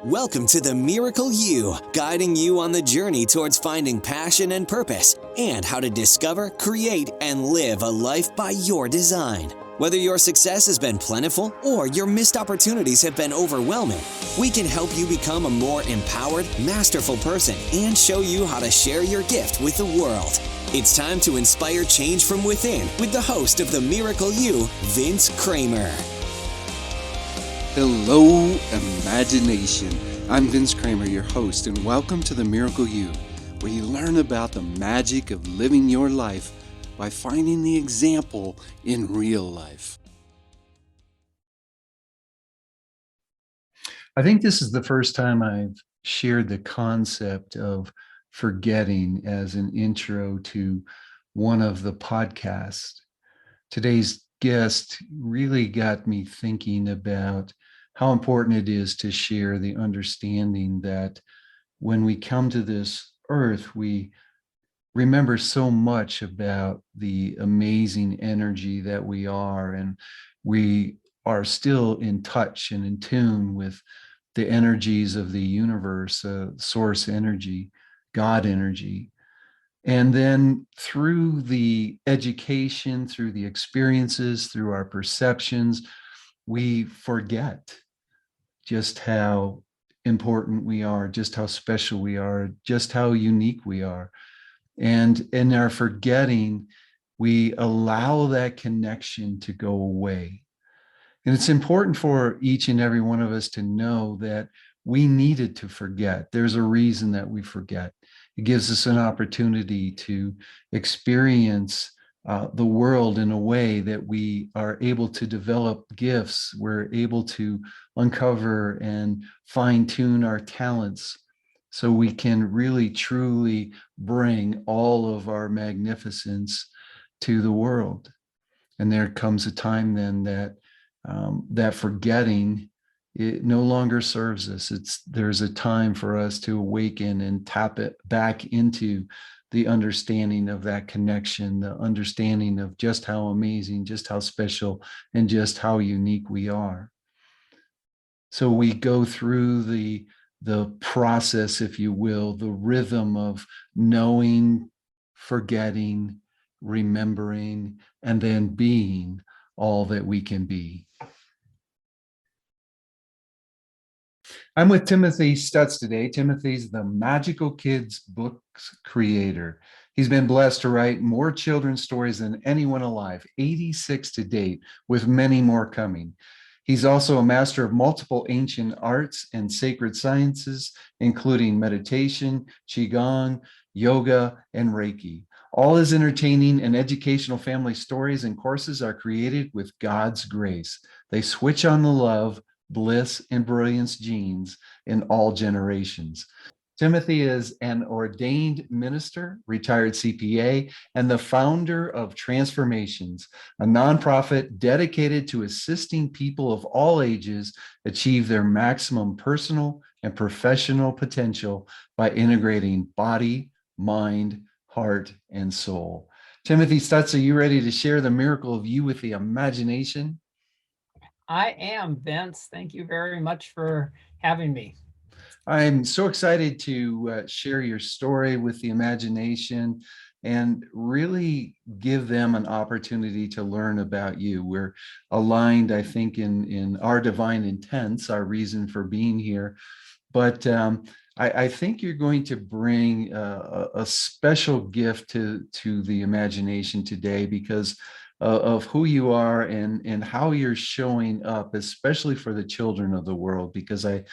Welcome to the Miracle You, guiding you on the journey towards finding passion and purpose and how to discover, create, and live a life by your design. Whether your success has been plentiful or your missed opportunities have been overwhelming, we can help you become a more empowered, masterful person and show you how to share your gift with the world. It's time to inspire change from within with the host of the Miracle You, Vince Kramer. Hello, imagination. I'm Vince Kramer, your host, and welcome to the Miracle You, where you learn about the magic of living your life by finding the example in real life. I think this is the first time I've shared the concept of forgetting as an intro to one of the podcasts. Today's guest really got me thinking about how important it is to share the understanding that when we come to this earth, we remember so much about the amazing energy that we are, and we are still in touch and in tune with the energies of the universe, source energy, God energy. And then through the education, through the experiences, through our perceptions, we forget just how important we are, just how special we are, just how unique we are. And in our forgetting, we allow that connection to go away. And it's important for each and every one of us to know that we needed to forget. There's a reason that we forget. It gives us an opportunity to experience the world in a way that we are able to develop gifts. We're able to uncover and fine-tune our talents so we can really, truly bring all of our magnificence to the world. And there comes a time then that that forgetting, it no longer serves us. There's a time for us to awaken and tap it back into the understanding of that connection, the understanding of just how amazing, just how special, and just how unique we are. So we go through the process, if you will, the rhythm of knowing, forgetting, remembering, and then being all that we can be. I'm with Timothy Stuetz today. Timothy's the Magical Kids books creator. He's been blessed to write more children's stories than anyone alive, 86 to date, with many more coming. He's also a master of multiple ancient arts and sacred sciences, including meditation, qigong, yoga, and Reiki. All his entertaining and educational family stories and courses are created with God's grace. They switch on the love, bliss, and brilliance genes in all generations. Timothy is an ordained minister, retired CPA, and the founder of Transformations, a nonprofit dedicated to assisting people of all ages achieve their maximum personal and professional potential by integrating body, mind, heart, and soul. Timothy Stuetz, are you ready to share the miracle of you with the imagination? I am, Vince. Thank you very much for having me. I'm so excited to share your story with the imagination and really give them an opportunity to learn about you. We're aligned, I think, in our divine intents, our reason for being here. But I think you're going to bring a special gift to the imagination today because of who you are and how you're showing up, especially for the children of the world, because I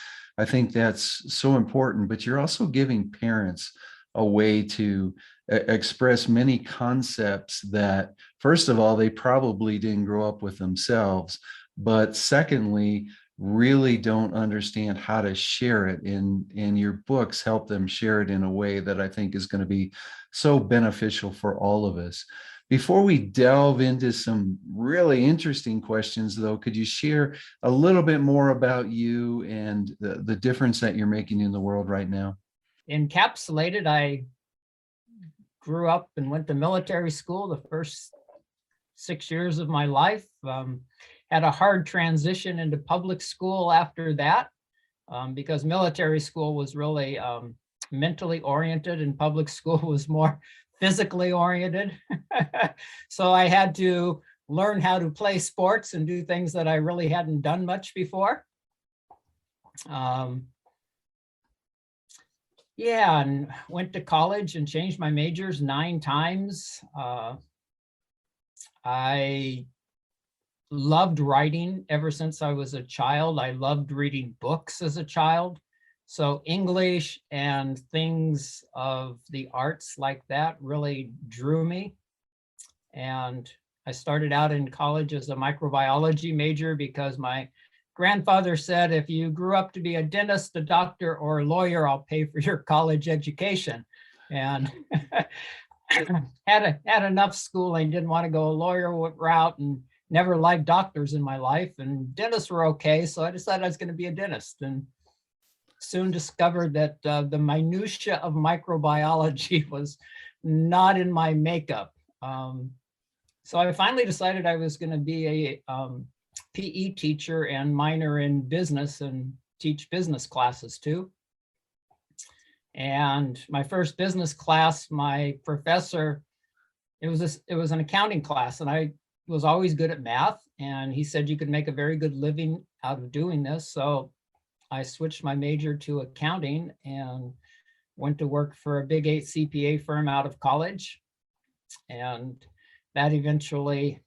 think that's so important. But you're also giving parents a way to express many concepts that, first of all, they probably didn't grow up with themselves, but secondly, really don't understand how to share it. In your books help them share it in a way that I think is going to be so beneficial for all of us. Before we delve into some really interesting questions, though, could you share a little bit more about you and the difference that you're making in the world right now? Encapsulated, I grew up and went to military school the first 6 years of my life. Had a hard transition into public school after that. because military school was really mentally oriented and public school was more physically oriented. So I had to learn how to play sports and do things that I really hadn't done much before. Yeah, and went to college and changed my majors 9 times. I loved writing ever since I was a child. I loved reading books as a child. So English and things of the arts like that really drew me. And I started out in college as a microbiology major because my grandfather said, if you grew up to be a dentist, a doctor, or a lawyer, I'll pay for your college education. And had enough schooling, didn't want to go a lawyer route, and never liked doctors in my life. And dentists were okay, so I decided I was going to be a dentist. And soon discovered that the minutia of microbiology was not in my makeup. So I finally decided I was going to be a PE teacher and minor in business and teach business classes too. And my first business class, my professor, it was an accounting class, and I was always good at math. And he said you could make a very good living out of doing this. So I switched my major to accounting and went to work for a big 8 CPA firm out of college. And that eventually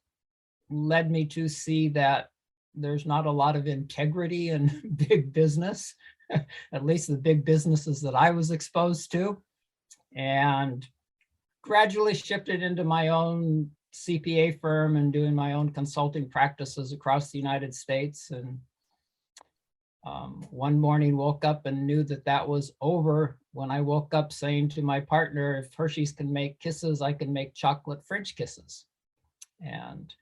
led me to see that there's not a lot of integrity in big business, at least the big businesses that I was exposed to, and gradually shifted into my own CPA firm and doing my own consulting practices across the United States. And one morning woke up and knew that that was over when I woke up saying to my partner, if Hershey's can make kisses, I can make chocolate French kisses. And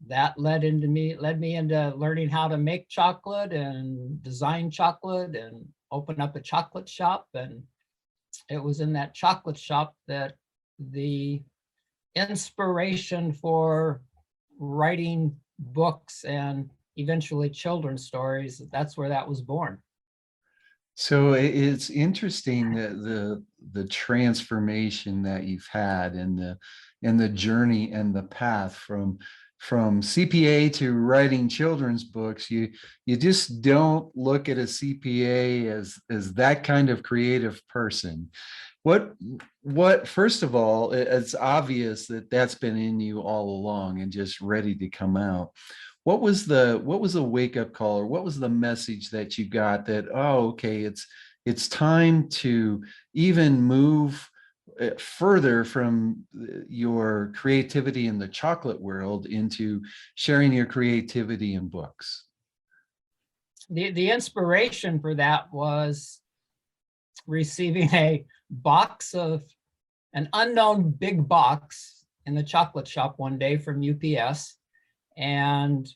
that led me into learning how to make chocolate and design chocolate and open up a chocolate shop. And it was in that chocolate shop that the inspiration for writing books and eventually children's stories, that's where that was born. So it's interesting that the transformation that you've had and the journey and the path from CPA to writing children's books. You just don't look at a CPA as that kind of creative person. What first of all, it's obvious that that's been in you all along and just ready to come out. What was the wake up call, or what was the message that you got that, oh, okay, it's time to even move further from your creativity in the chocolate world into sharing your creativity in books? The inspiration for that was receiving a box of an unknown big box in the chocolate shop one day from UPS, and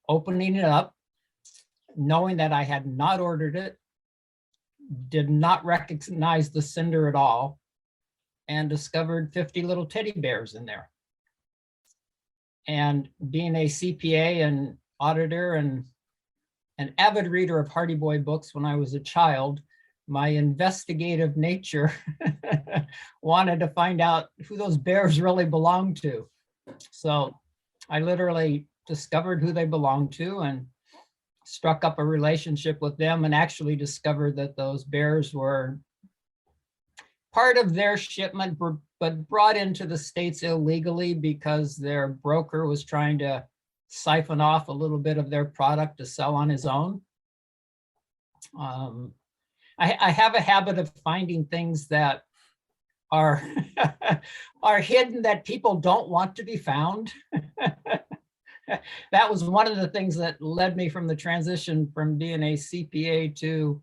opening it up, knowing that I had not ordered it, did not recognize the sender at all, and discovered 50 little teddy bears in there. And being a CPA and auditor and an avid reader of Hardy Boy books when I was a child, my investigative nature wanted to find out who those bears really belonged to. So I literally discovered who they belonged to and struck up a relationship with them, and actually discovered that those bears were part of their shipment, but brought into the States illegally because their broker was trying to siphon off a little bit of their product to sell on his own. I have a habit of finding things that are are hidden, that people don't want to be found. That was one of the things that led me from the transition from being a CPA to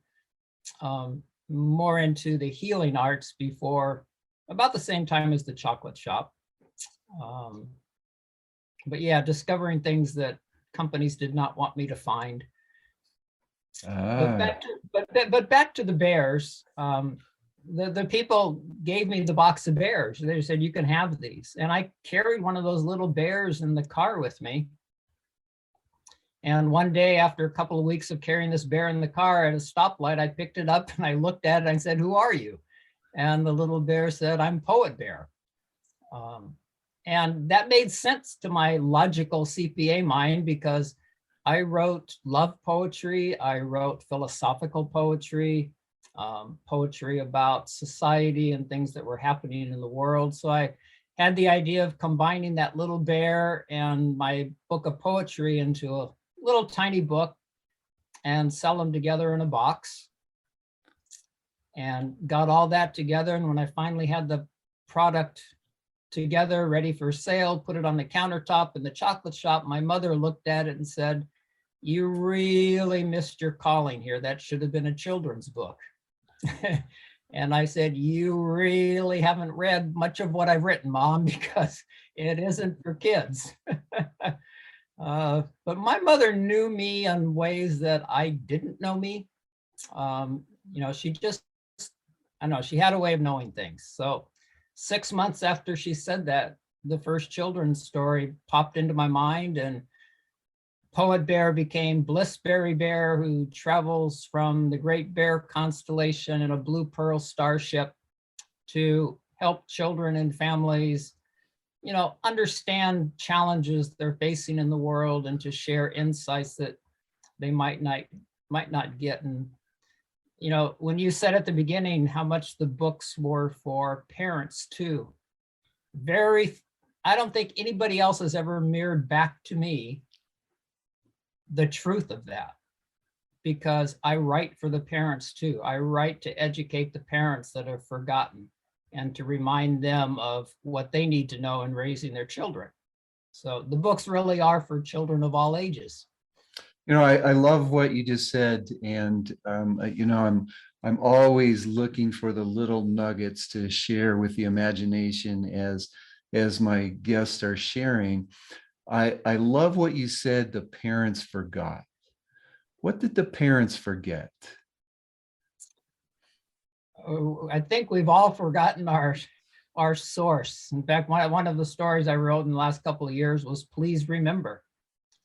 more into the healing arts before about the same time as the chocolate shop. But yeah, discovering things that companies did not want me to find. But back to the bears. The people gave me the box of bears. They said, you can have these. And I carried one of those little bears in the car with me. And one day, after a couple of weeks of carrying this bear in the car at a stoplight, I picked it up and I looked at it and I said, "Who are you?" And the little bear said, "I'm Poet Bear." And that made sense to my logical CPA mind, because I wrote love poetry, I wrote philosophical poetry, poetry about society and things that were happening in the world. So I had the idea of combining that little bear and my book of poetry into a little tiny book and sell them together in a box, and got all that together. And when I finally had the product together, ready for sale, put it on the countertop in the chocolate shop, my mother looked at it and said, "You really missed your calling here. That should have been a children's book." And I said, "You really haven't read much of what I've written, Mom, because it isn't for kids." But my mother knew me in ways that I didn't know me. She just, I don't know, she had a way of knowing things. So 6 months after she said that, the first children's story popped into my mind, and Poet Bear became Blissberry Bear, who travels from the Great Bear constellation in a blue pearl starship to help children and families, understand challenges they're facing in the world, and to share insights that they might not get. And when you said at the beginning how much the books were for parents too, I don't think anybody else has ever mirrored back to me the truth of that, because I write for the parents too. I write to educate the parents that are forgotten and to remind them of what they need to know in raising their children. So the books really are for children of all ages. I love what you just said, and I'm always looking for the little nuggets to share with the imagination as my guests are sharing. I love what you said. The parents forgot. What did the parents forget? I think we've all forgotten our source. In fact, one of the stories I wrote in the last couple of years was "Please Remember,"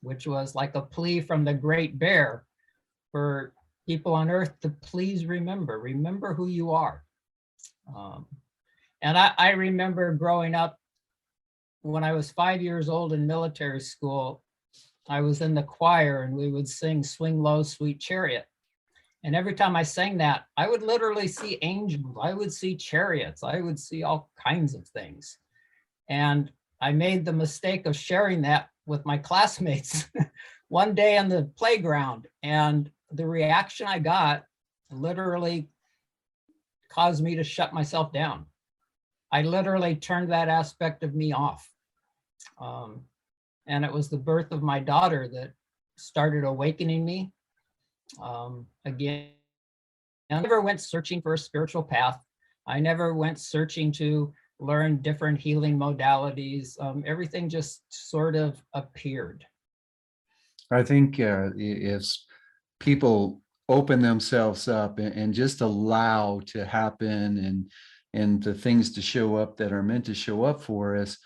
which was like a plea from the Great Bear for people on Earth to please remember who you are. And I remember growing up, when I was 5 years old in military school, I was in the choir and we would sing "Swing Low, Sweet Chariot." And every time I sang that, I would literally see angels, I would see chariots, I would see all kinds of things. And I made the mistake of sharing that with my classmates one day on the playground. And the reaction I got literally caused me to shut myself down. I literally turned that aspect of me off. And it was the birth of my daughter that started awakening me. Again, I never went searching for a spiritual path. I never went searching to learn different healing modalities. Everything just sort of appeared. I think if people open themselves up and just allow to happen and the things to show up that are meant to show up for us,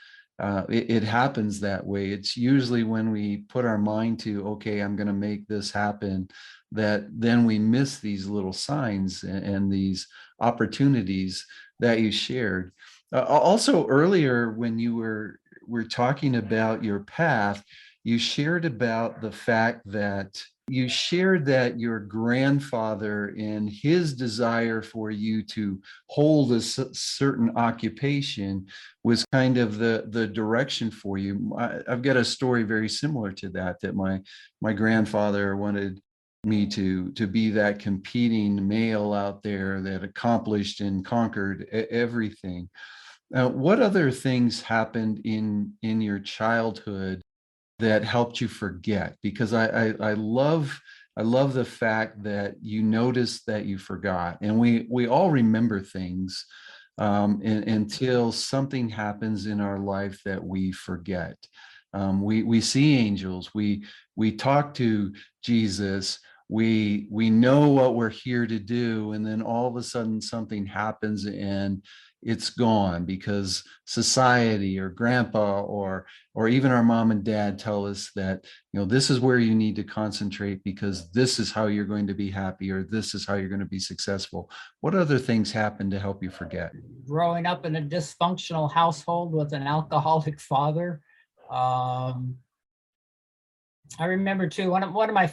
it happens that way. It's usually when we put our mind to, okay, I'm going to make this happen, that then we miss these little signs and these opportunities that you shared. Also earlier, when you were talking about your path, you shared about the fact that you shared that your grandfather and his desire for you to hold a certain occupation was kind of the direction for you. I've got a story very similar to that my grandfather wanted me to be that competing male out there that accomplished and conquered everything. What other things happened in your childhood that helped you forget? Because I love the fact that you noticed that you forgot, and we all remember things until something happens in our life that we forget. We see angels, we talk to Jesus, we know what we're here to do, and then all of a sudden something happens and it's gone because society or grandpa or even our mom and dad tell us that, this is where you need to concentrate because this is how you're going to be happy, or this is how you're going to be successful. What other things happen to help you forget? Growing up in a dysfunctional household with an alcoholic father. I remember too, one of my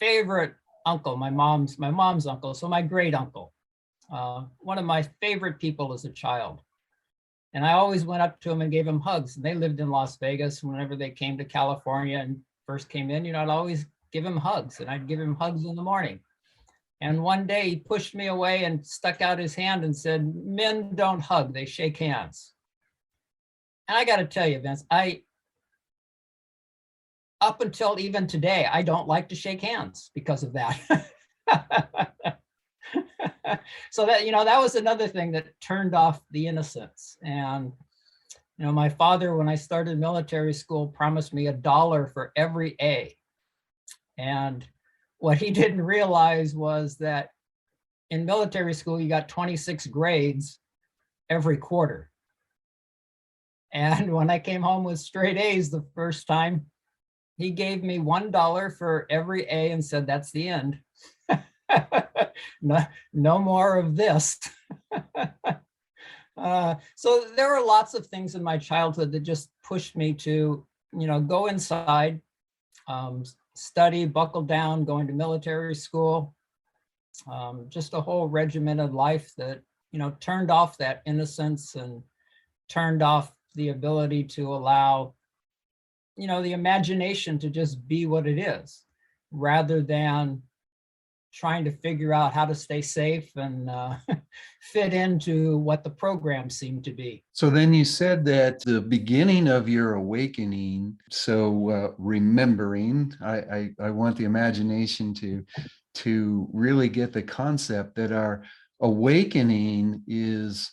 favorite uncle, my mom's uncle, so my great uncle, one of my favorite people as a child. And I always went up to him and gave him hugs. And they lived in Las Vegas. Whenever they came to California and first came in, I'd always give him hugs, and I'd give him hugs in the morning. And one day he pushed me away and stuck out his hand and said, "Men don't hug, they shake hands." And I got to tell you, Vince, up until even today, I don't like to shake hands because of that. So that, that was another thing that turned off the innocence. And, my father, when I started military school, promised me $1 for every A. And what he didn't realize was that in military school, you got 26 grades every quarter. And when I came home with straight A's the first time, he gave me $1 for every A and said, "That's the end." No more of this. So there were lots of things in my childhood that just pushed me to, go inside, study, buckle down, going to military school, just a whole regimented life that, turned off that innocence and turned off the ability to allow, the imagination to just be what it is, rather than trying to figure out how to stay safe and fit into what the program seemed to be. So then you said that the beginning of your awakening, so remembering, I want the imagination to really get the concept that our awakening is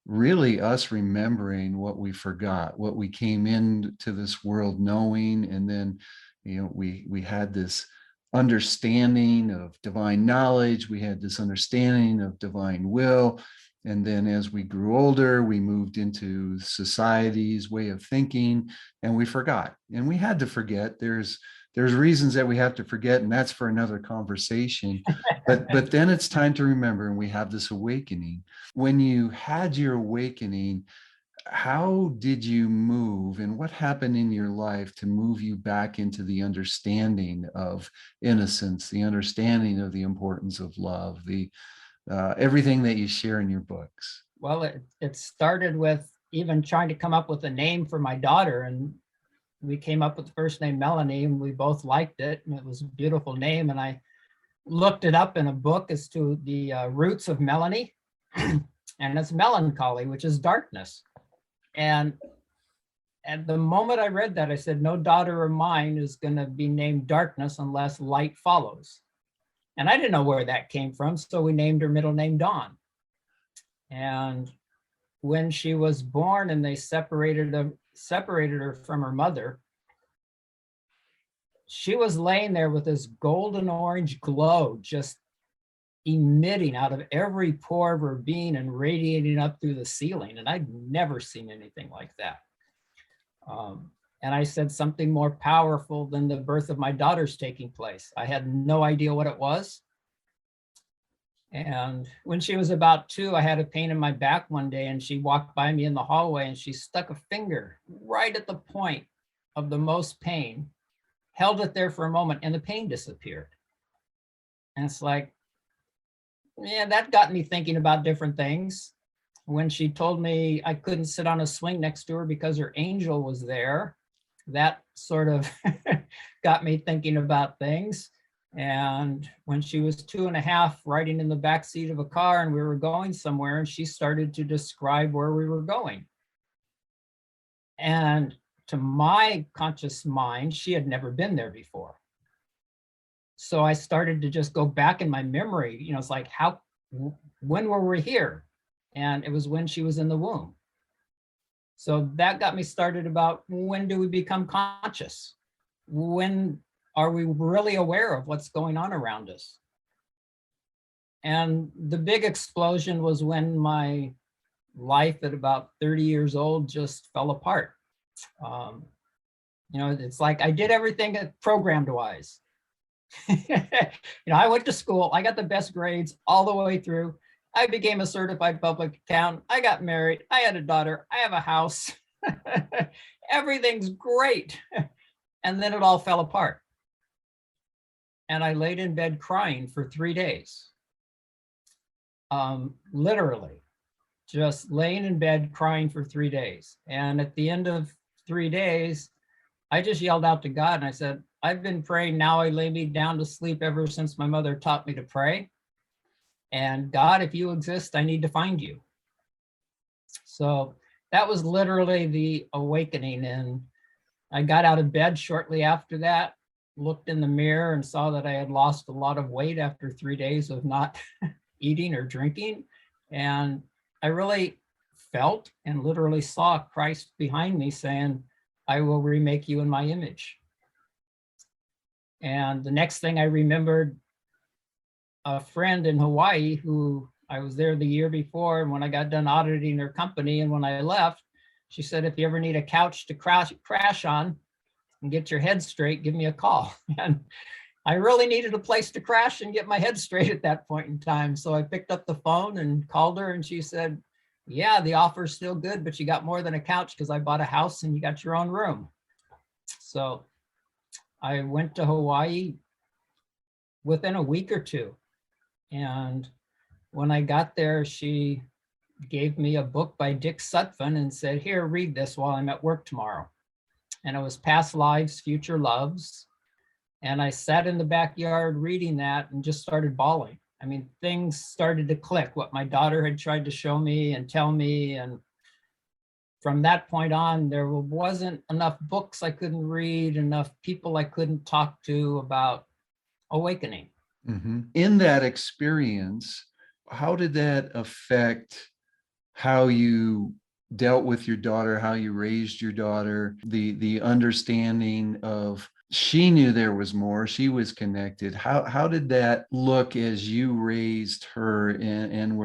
really us remembering what we forgot, what we came into this world knowing, and then we had this understanding of divine knowledge, we had this understanding of divine will, and then as we grew older, we moved into society's way of thinking, and we forgot, and we had to forget. There's reasons that we have to forget, and that's for another conversation. But then it's time to remember, and we have this awakening. When you had your awakening, how did you move, and what happened in your life to move you back into the understanding of innocence, the understanding of the importance of love, the everything that you share in your books? Well, it started with even trying to come up with a name for my daughter, and we came up with the first name Melanie, and we both liked it, and it was a beautiful name. And I looked it up in a book as to the roots of Melanie, and it's melancholy, which is darkness. And at the moment I read that, I said, no daughter of mine is going to be named Darkness unless light follows. And I didn't know where that came from, so we named her middle name Dawn. And when she was born and they separated her from her mother, she was laying there with this golden orange glow just emitting out of every pore of her being and radiating up through the ceiling. And I'd never seen anything like that. And I said, something more powerful than the birth of my daughter's taking place. I had no idea what it was. And when she was about 2, I had a pain in my back one day, and she walked by me in the hallway and she stuck a finger right at the point of the most pain, held it there for a moment, and the pain disappeared. And it's like, yeah, that got me thinking about different things. When she told me I couldn't sit on a swing next to her because her angel was there, that sort of got me thinking about things. And when she was 2.5, riding in the back seat of a car and we were going somewhere, and she started to describe where we were going. And to my conscious mind, she had never been there before. So I started to just go back in my memory, it's like, when were we here? And it was when she was in the womb. So that got me started about, when do we become conscious? When are we really aware of what's going on around us? And the big explosion was when my life at about 30 years old just fell apart. It's like I did everything programmed wise. I went to school, I got the best grades all the way through. I became a certified public accountant. I got married. I had a daughter. I have a house. Everything's great. And then it all fell apart. And I laid in bed crying for 3 days. Literally, just laying in bed crying for 3 days. And at the end of 3 days, I just yelled out to God and I said, I've been praying, now I lay me down to sleep ever since my mother taught me to pray. And God, if you exist, I need to find you. So that was literally the awakening. And I got out of bed shortly after that, looked in the mirror and saw that I had lost a lot of weight after 3 days of not eating or drinking. And I really felt and literally saw Christ behind me saying, I will remake you in my image. And the next thing I remembered, a friend in Hawaii who I was there the year before, and when I got done auditing her company and when I left, she said, if you ever need a couch to crash on and get your head straight, give me a call. And I really needed a place to crash and get my head straight at that point in time. So I picked up the phone and called her and she said, yeah, the offer's still good, but you got more than a couch because I bought a house and you got your own room. So I went to Hawaii within a week or two. And when I got there, she gave me a book by Dick Sutphin and said, here, read this while I'm at work tomorrow. And it was Past Lives, Future Loves. And I sat in the backyard reading that and just started bawling. I mean, things started to click, what my daughter had tried to show me and tell me. And from that point on, there wasn't enough books I couldn't read, enough people I couldn't talk to about awakening. Mm-hmm. In that experience, how did that affect how you dealt with your daughter, how you raised your daughter, the understanding of she knew there was more, she was connected. How did that look as you raised her and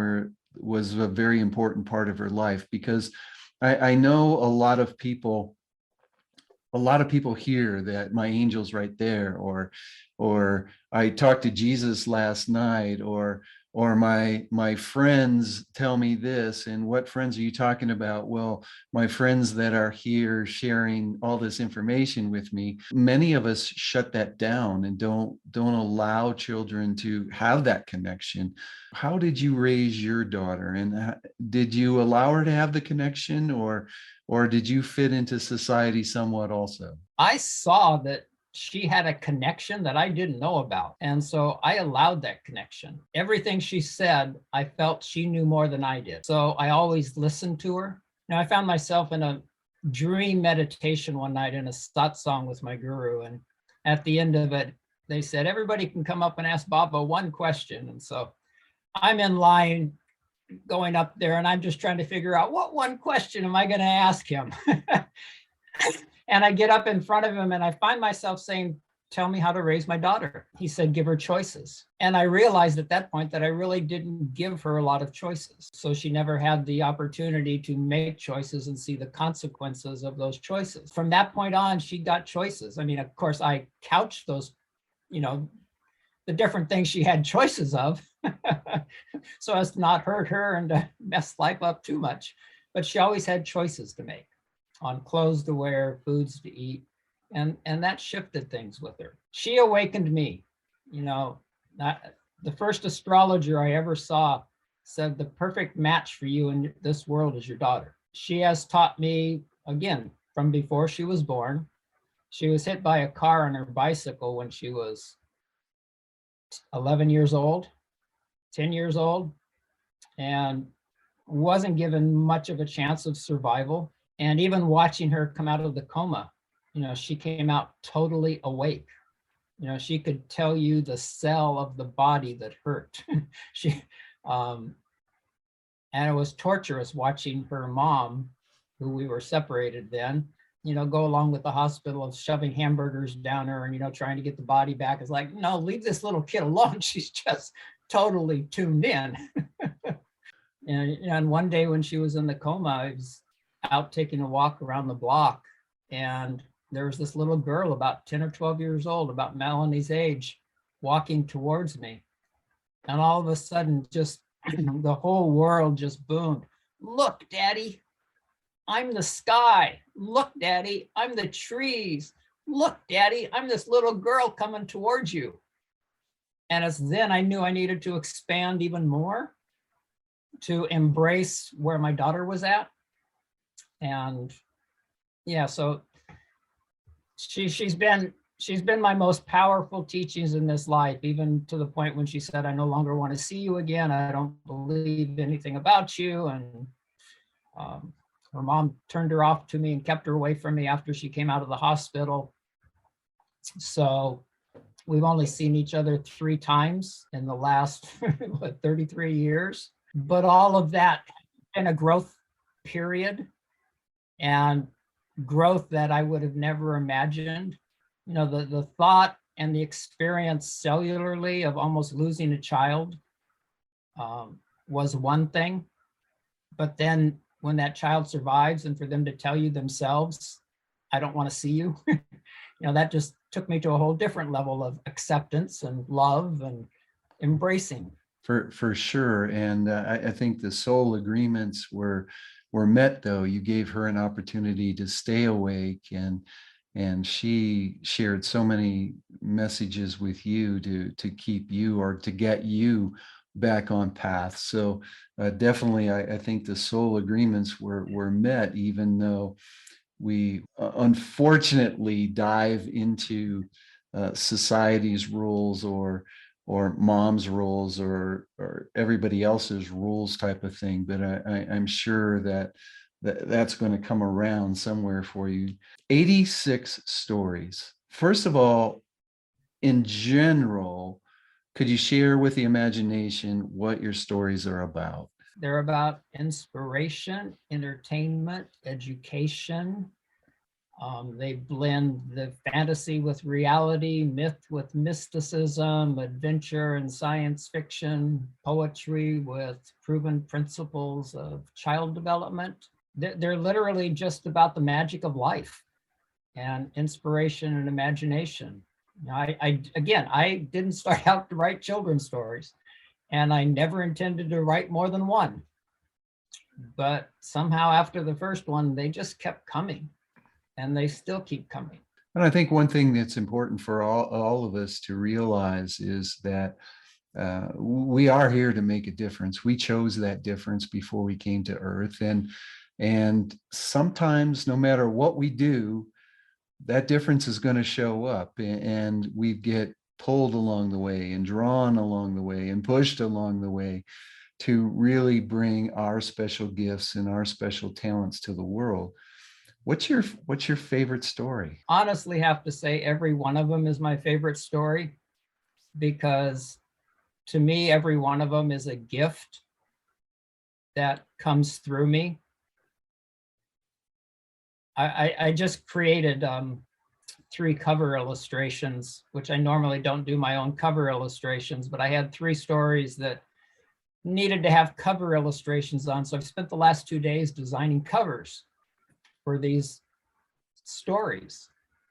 was a very important part of her life? Because I know a lot of people hear that my angel's right there, or I talked to Jesus last night, or my friends tell me this. And what friends are you talking about? Well, my friends that are here sharing all this information with me. Many of us shut that down and don't allow children to have that connection. How did you raise your daughter? And did you allow her to have the connection, or did you fit into society somewhat also? I saw that she had a connection that I didn't know about. And so I allowed that connection. Everything she said, I felt she knew more than I did. So I always listened to her. Now I found myself in a dream meditation one night in a satsang with my guru. And at the end of it, they said, everybody can come up and ask Baba one question. And so I'm in line going up there and I'm just trying to figure out what one question am I going to ask him? And I get up in front of him and I find myself saying, tell me how to raise my daughter. He said, give her choices. And I realized at that point that I really didn't give her a lot of choices. So she never had the opportunity to make choices and see the consequences of those choices. From that point on, she got choices. I mean, of course, I couched those, the different things she had choices of so as to not hurt her and to mess life up too much. But she always had choices to make on clothes to wear, foods to eat. And that shifted things with her. She awakened me. The first astrologer I ever saw said the perfect match for you in this world is your daughter. She has taught me, again, from before she was born. She was hit by a car on her bicycle when she was 11 years old, 10 years old, and wasn't given much of a chance of survival. And even watching her come out of the coma, she came out totally awake. She could tell you the cell of the body that hurt. And it was torturous watching her mom, who we were separated then, go along with the hospital of shoving hamburgers down her and, trying to get the body back. It's like, no, leave this little kid alone. She's just totally tuned in. And one day when she was in the coma, I was out taking a walk around the block, and there was this little girl about 10 or 12 years old, about Melanie's age, walking towards me. And all of a sudden, just the whole world just boomed. Look, Daddy, I'm the sky. Look, Daddy, I'm the trees. Look, Daddy, I'm this little girl coming towards you. And it's then I knew I needed to expand even more to embrace where my daughter was at. And yeah, so she's been my most powerful teachings in this life, even to the point when she said, I no longer want to see you again. I don't believe anything about you. And her mom turned her off to me and kept her away from me after she came out of the hospital. So we've only seen each other 3 times in the last 33 years. But all of that in a growth period, and growth that I would have never imagined. The thought and the experience cellularly of almost losing a child was one thing. But then when that child survives, and for them to tell you themselves, I don't want to see you, that just took me to a whole different level of acceptance and love and embracing. For sure. And I think the soul agreements were met, though. You gave her an opportunity to stay awake, and she shared so many messages with you to keep you, or to get you back on path. So definitely, I think the soul agreements were met, even though we unfortunately dive into society's rules, or mom's rules, or everybody else's rules type of thing. But I'm sure that's going to come around somewhere for you. 86 stories. First of all, in general, could you share with the imagination what your stories are about? They're about inspiration, entertainment, education. They blend the fantasy with reality, myth with mysticism, adventure and science fiction, poetry with proven principles of child development. They're literally just about the magic of life and inspiration and imagination. I didn't start out to write children's stories, and I never intended to write more than one. But somehow after the first one, they just kept coming. And they still keep coming. And I think one thing that's important for all of us to realize is that we are here to make a difference. We chose that difference before we came to Earth. And sometimes, no matter what we do, that difference is going to show up. And we get pulled along the way, and drawn along the way, and pushed along the way to really bring our special gifts and our special talents to the world. What's your favorite story? Honestly, have to say every one of them is my favorite story, because to me, every one of them is a gift that comes through me. I just created 3 cover illustrations, which I normally don't do my own cover illustrations, but I had 3 stories that needed to have cover illustrations on. So I've spent the last 2 days designing covers for these stories.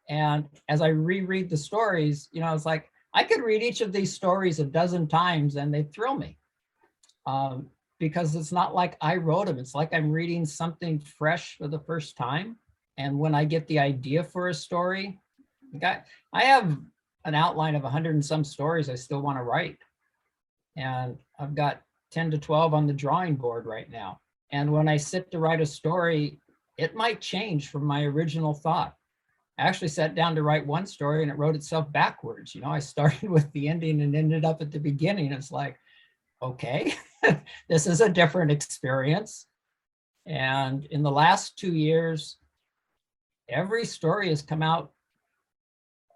And as I reread the stories, it's like, I could read each of these stories a dozen times and they thrill me. Because it's not like I wrote them. It's like I'm reading something fresh for the first time. And when I get the idea for a story, I have an outline of 100 and some stories I still want to write. And I've got 10 to 12 on the drawing board right now. And when I sit to write a story, it might change from my original thought. I actually sat down to write one story and it wrote itself backwards. I started with the ending and ended up at the beginning. It's like, okay, this is a different experience. And in the last 2 years, every story has come out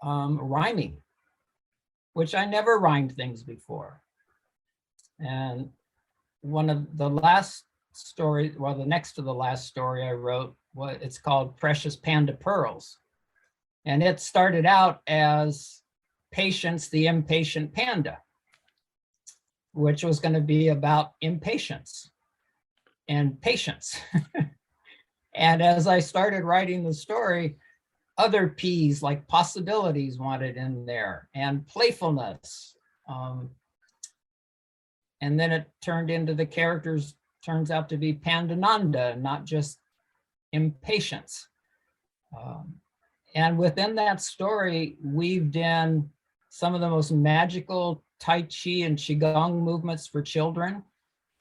rhyming, which I never rhymed things before. And one of the last story, well, the next to the last story I wrote what it's called Precious Panda Pearls. And it started out as Patience the Impatient Panda, which was going to be about impatience and patience. And as I started writing the story, other P's like possibilities wanted in there and playfulness. And then it turned into the characters, turns out to be Pandananda, not just impatience. And within that story, weaved in some of the most magical Tai Chi and Qigong movements for children,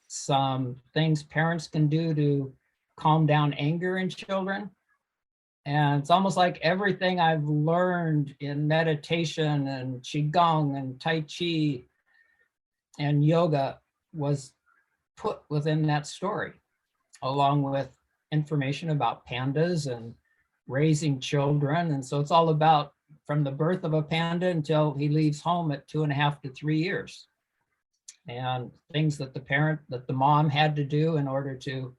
some things parents can do to calm down anger in children. And it's almost like everything I've learned in meditation and Qigong and Tai Chi and yoga was put within that story, along with information about pandas and raising children. And so it's all about from the birth of a panda until he leaves home at 2.5 to 3 years. And things that the mom had to do in order to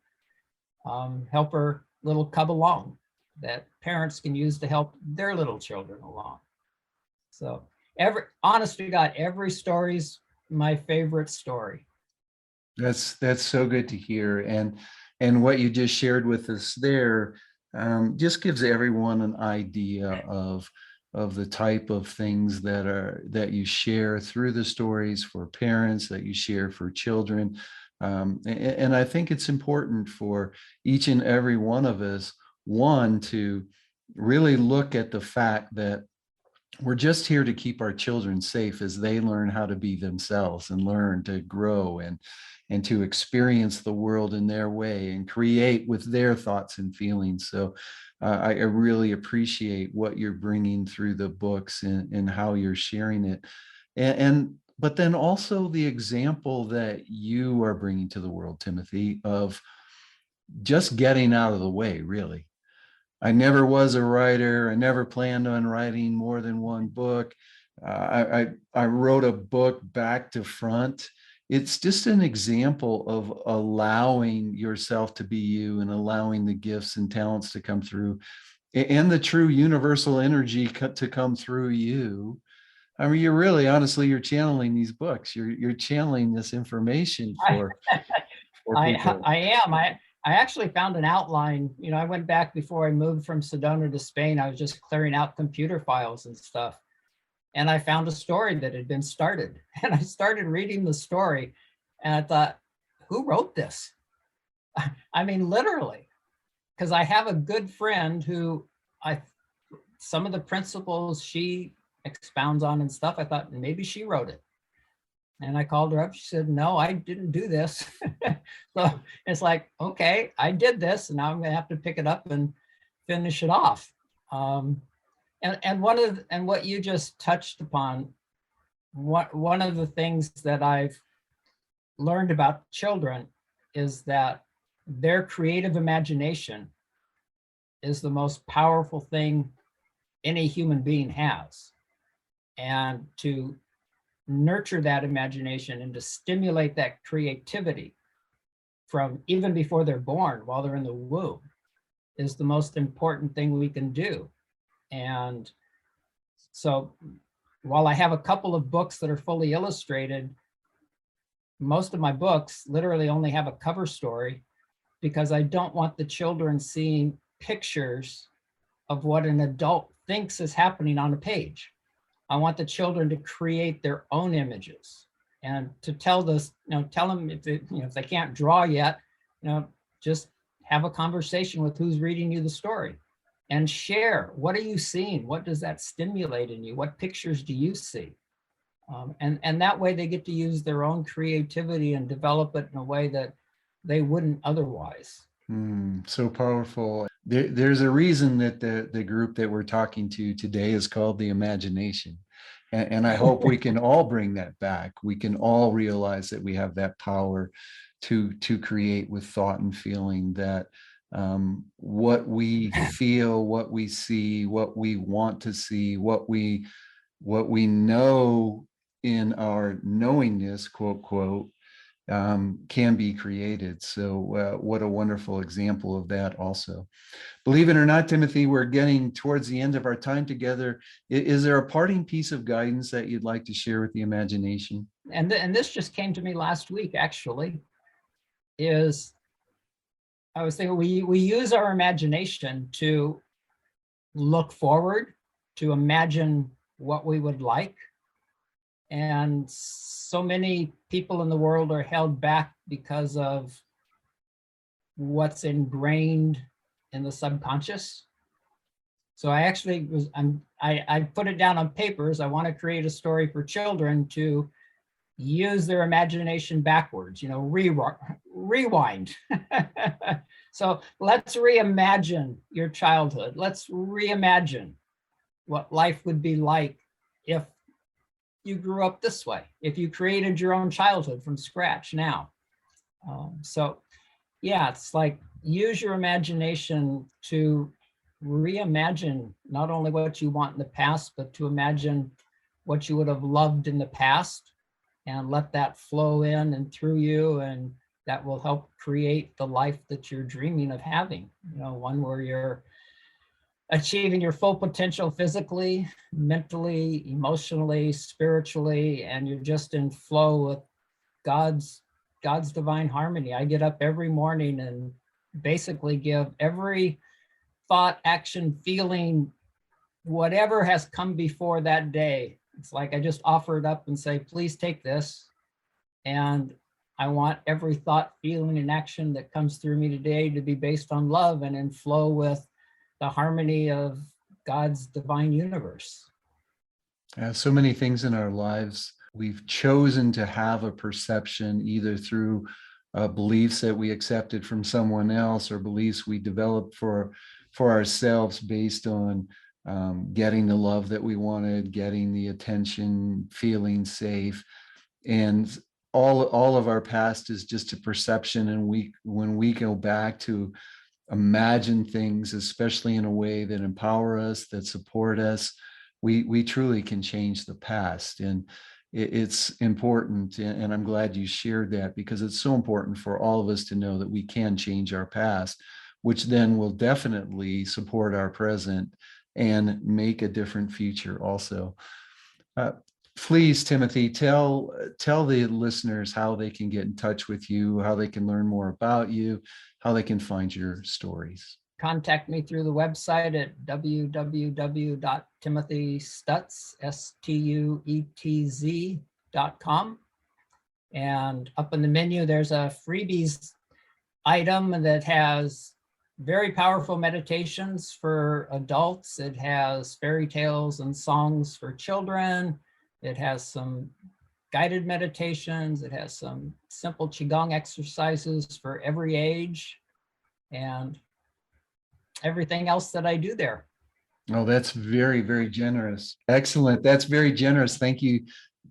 help her little cub along, that parents can use to help their little children along. So honest to God, every story's my favorite story. That's so good to hear. And what you just shared with us there just gives everyone an idea of the type of things that you share through the stories for parents, that you share for children. And I think it's important for each and every one of us, one, to really look at the fact that we're just here to keep our children safe as they learn how to be themselves and learn to grow and to experience the world in their way and create with their thoughts and feelings. So I really appreciate what you're bringing through the books and how you're sharing it. But then also the example that you are bringing to the world, Timothy, of just getting out of the way, really. I never was a writer. I never planned on writing more than one book. I wrote a book back to front. It's just an example of allowing yourself to be you and allowing the gifts and talents to come through and the true universal energy to come through you. I mean, you're channeling these books. You're channeling this information for people. I am. I actually found an outline. You know, I went back before I moved from Sedona to Spain. I was just clearing out computer files and stuff. And I found a story that had been started. And I started reading the story and I thought, who wrote this? I mean, literally, because I have a good friend who some of the principles she expounds on and stuff, I thought maybe she wrote it. And I called her up. She said, no, I didn't do this. So it's like, okay, I did this, and now I'm going to have to pick it up and finish it off. And what you just touched upon, one of the things that I've learned about children is that their creative imagination is the most powerful thing any human being has. And to nurture that imagination and to stimulate that creativity from even before they're born, while they're in the womb, is the most important thing we can do. And so while I have a couple of books that are fully illustrated, most of my books literally only have a cover story because I don't want the children seeing pictures of what an adult thinks is happening on a page. I want the children to create their own images and to tell them if they can't draw yet, just have a conversation with who's reading you the story and share. What are you seeing? What does that stimulate in you? What pictures do you see? And that way they get to use their own creativity and develop it in a way that they wouldn't otherwise. So powerful. There's a reason that the group that we're talking to today is called the Imagination. And I hope we can all bring that back. We can all realize that we have that power to create with thought and feeling, that what we feel, what we see, what we want to see, what we know in our knowingness, quote, quote, can be created. So what a wonderful example of that also. Believe it or not, Timothy, we're getting towards the end of our time together. Is there a parting piece of guidance that you'd like to share with the imagination? And this just came to me last week, actually, is I was thinking we use our imagination to look forward, to imagine what we would like. And so many people in the world are held back because of what's ingrained in the subconscious. So I actually I put it down on papers. I want to create a story for children to use their imagination backwards, rewind. So let's reimagine your childhood. Let's reimagine what life would be like if you grew up this way, if you created your own childhood from scratch now. So yeah, it's like use your imagination to reimagine not only what you want in the past, but to imagine what you would have loved in the past and let that flow in and through you. And that will help create the life that you're dreaming of having, one where you're achieving your full potential physically, mentally, emotionally, spiritually, and you're just in flow with God's divine harmony. I get up every morning and basically give every thought, action, feeling, whatever has come before that day. It's like I just offer it up and say, please take this. And I want every thought, feeling, and action that comes through me today to be based on love and in flow with the harmony of God's divine universe. So many things in our lives, we've chosen to have a perception either through beliefs that we accepted from someone else or beliefs we developed for ourselves based on getting the love that we wanted, getting the attention, feeling safe. And all of our past is just a perception. And when we go back to imagine things, especially in a way that empower us, that support us, we truly can change the past. And it's important, and I'm glad you shared that, because it's so important for all of us to know that we can change our past, which then will definitely support our present and make a different future also. Please, Timothy, tell the listeners how they can get in touch with you, how they can learn more about you, how they can find your stories. Contact me through the website at www.timothystuetz.com. And up in the menu, there's a freebies item that has very powerful meditations for adults. It has fairy tales and songs for children. It has some guided meditations. It has some simple Qigong exercises for every age and everything else that I do there. Oh, that's very, very generous. Excellent. That's very generous. Thank you.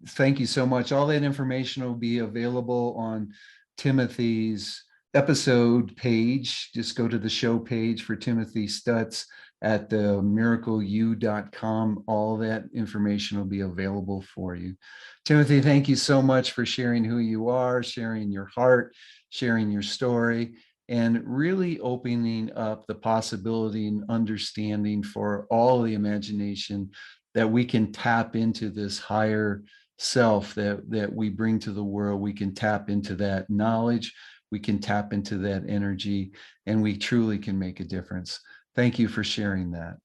Thank you so much. All that information will be available on Timothy's episode page. Just go to the show page for Timothy Stuetz at the miracleu.com. All that information will be available for you. Timothy, thank you so much for sharing who you are, sharing your heart, sharing your story, and really opening up the possibility and understanding for all the imagination that we can tap into this higher self that we bring to the world. We can tap into that knowledge, we can tap into that energy, and we truly can make a difference. Thank you for sharing that.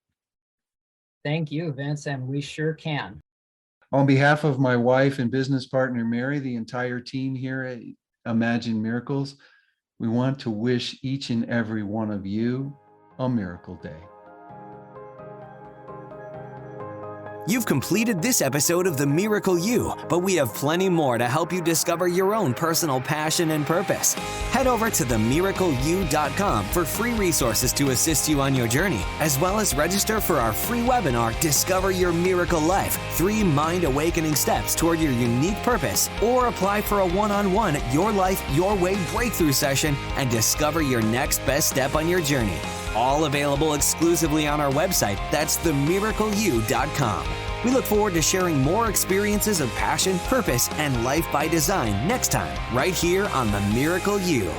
Thank you, Vince, and we sure can. On behalf of my wife and business partner, Mary, the entire team here at Imagine Miracles, we want to wish each and every one of you a miracle day. You've completed this episode of The Miracle You, but we have plenty more to help you discover your own personal passion and purpose. Head over to themiracleu.com for free resources to assist you on your journey, as well as register for our free webinar, Discover Your Miracle Life, 3 mind awakening steps toward your unique purpose, or apply for a one-on-one Your Life, Your Way breakthrough session and discover your next best step on your journey. All available exclusively on our website. That's themiracleu.com. We look forward to sharing more experiences of passion, purpose, and life by design next time, right here on The Miracle You.